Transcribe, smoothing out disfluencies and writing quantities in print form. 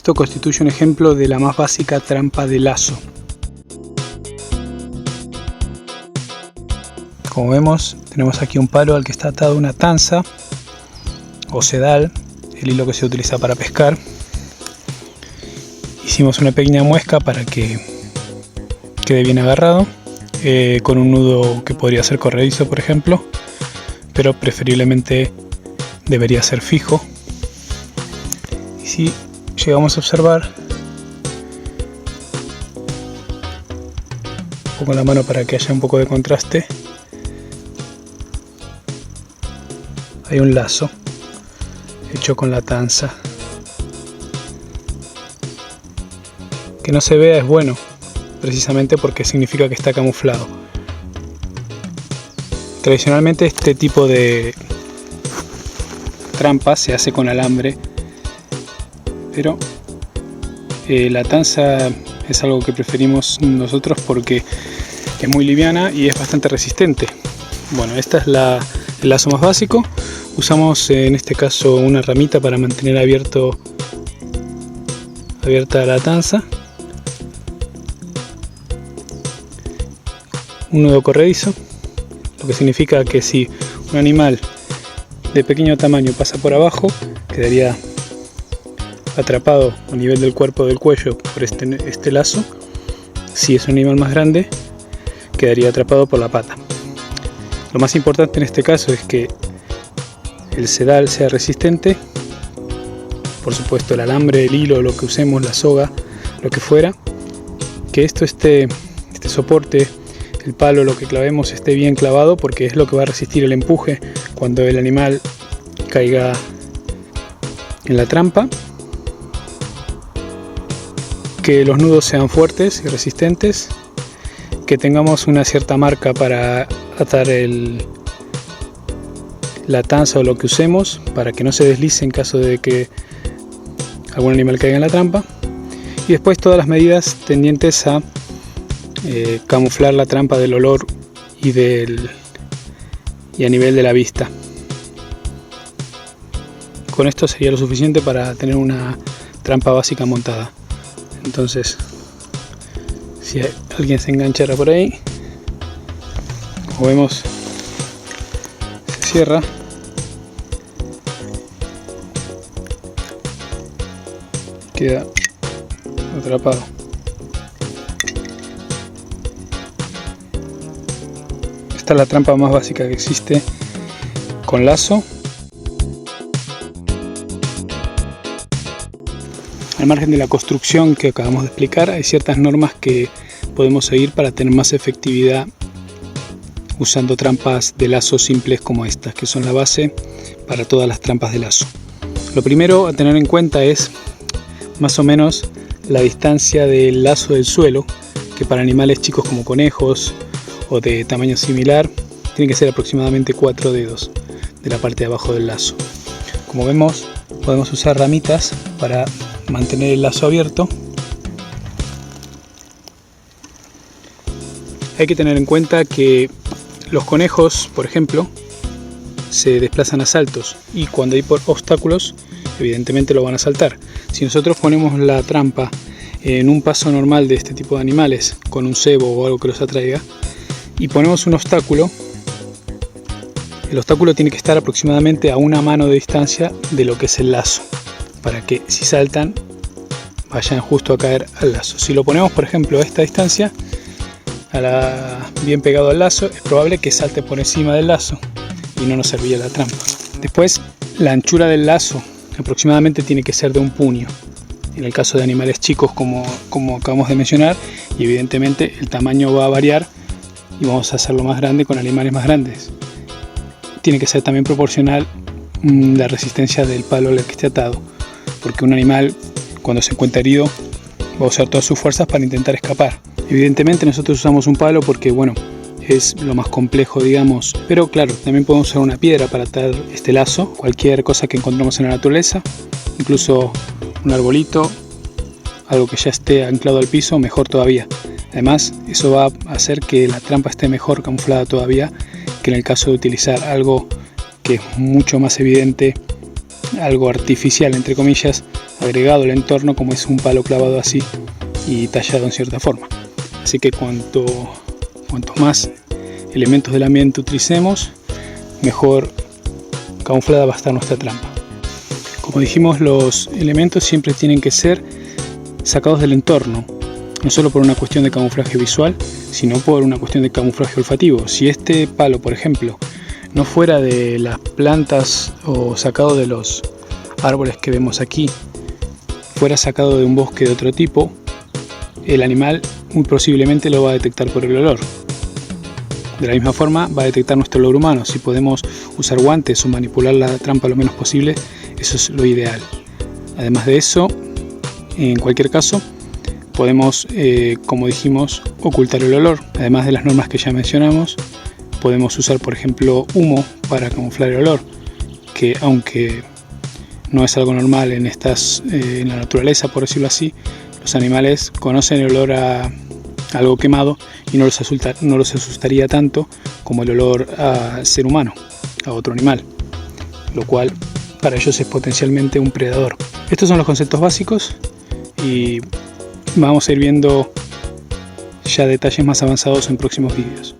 Esto constituye un ejemplo de la más básica trampa de lazo. Como vemos, tenemos aquí un palo al que está atado una tanza o sedal, el hilo que se utiliza para pescar. Hicimos una pequeña muesca para que quede bien agarrado, con un nudo que podría ser corredizo, por ejemplo, pero preferiblemente debería ser fijo. Y si llegamos a observar, pongo la mano para que haya un poco de contraste, hay un lazo hecho con la tanza. Que no se vea es bueno, precisamente porque significa que está camuflado. Tradicionalmente este tipo de trampa se hace con alambre, pero la tanza es algo que preferimos nosotros porque es muy liviana y es bastante resistente. Bueno, esta es el lazo más básico. Usamos en este caso una ramita para mantener abierta la tanza, un nudo corredizo, lo que significa que si un animal de pequeño tamaño pasa por abajo, quedaría atrapado a nivel del cuerpo, del cuello, por este lazo. Si es un animal más grande, quedaría atrapado por la pata. Lo más importante en este caso es que el sedal sea resistente, por supuesto el alambre, el hilo, lo que usemos, la soga, lo que fuera, que este soporte, el palo, lo que clavemos, esté bien clavado, porque es lo que va a resistir el empuje cuando el animal caiga en la trampa. Que los nudos sean fuertes y resistentes, que tengamos una cierta marca para atar la tanza o lo que usemos, para que no se deslice en caso de que algún animal caiga en la trampa. Y después todas las medidas tendientes a camuflar la trampa del olor y a nivel de la vista. Con esto sería lo suficiente para tener una trampa básica montada. Entonces, si alguien se enganchara por ahí, como vemos, se cierra. Queda atrapado. Esta es la trampa más básica que existe con lazo. Al margen de la construcción que acabamos de explicar, hay ciertas normas que podemos seguir para tener más efectividad usando trampas de lazo simples como estas, que son la base para todas las trampas de lazo. Lo primero a tener en cuenta es más o menos la distancia del lazo del suelo, que para animales chicos como conejos o de tamaño similar tiene que ser aproximadamente 4 dedos de la parte de abajo del lazo. Como vemos, podemos usar ramitas para mantener el lazo abierto. Hay que tener en cuenta que los conejos, por ejemplo, se desplazan a saltos, y cuando hay obstáculos evidentemente lo van a saltar. Si nosotros ponemos la trampa en un paso normal de este tipo de animales, con un cebo o algo que los atraiga, y ponemos un obstáculo, el obstáculo tiene que estar aproximadamente a una mano de distancia de lo que es el lazo, para que si saltan vayan justo a caer al lazo. Si lo ponemos, por ejemplo, a esta distancia, bien pegado al lazo, es probable que salte por encima del lazo y no nos serviría la trampa. Después, la anchura del lazo aproximadamente tiene que ser de un puño, en el caso de animales chicos como acabamos de mencionar, y evidentemente el tamaño va a variar y vamos a hacerlo más grande con animales más grandes. Tiene que ser también proporcional la resistencia del palo al que esté atado, porque un animal cuando se encuentra herido va a usar todas sus fuerzas para intentar escapar. Evidentemente nosotros usamos un palo porque, bueno, es lo más complejo, digamos, pero claro, también podemos usar una piedra para atar este lazo, cualquier cosa que encontremos en la naturaleza, incluso un arbolito, algo que ya esté anclado al piso, mejor todavía. Además, eso va a hacer que la trampa esté mejor camuflada todavía que en el caso de utilizar algo que es mucho más evidente algo artificial, entre comillas, agregado al entorno, como es un palo clavado así y tallado en cierta forma. Así que cuantos más elementos del ambiente utilicemos, mejor camuflada va a estar nuestra trampa. Como dijimos, los elementos siempre tienen que ser sacados del entorno, no solo por una cuestión de camuflaje visual, sino por una cuestión de camuflaje olfativo. Si este palo, por ejemplo, no fuera de las plantas o sacado de los árboles que vemos aquí, fuera sacado de un bosque de otro tipo, el animal muy posiblemente lo va a detectar por el olor. De la misma forma va a detectar nuestro olor humano. Si podemos usar guantes o manipular la trampa lo menos posible, eso es lo ideal. Además de eso, en cualquier caso, podemos, como dijimos, ocultar el olor. Además de las normas que ya mencionamos, podemos usar, por ejemplo, humo para camuflar el olor, que aunque no es algo normal en la naturaleza, por decirlo así, los animales conocen el olor a algo quemado y no los asustaría tanto como el olor a ser humano, a otro animal, lo cual para ellos es potencialmente un predador. Estos son los conceptos básicos y vamos a ir viendo ya detalles más avanzados en próximos vídeos.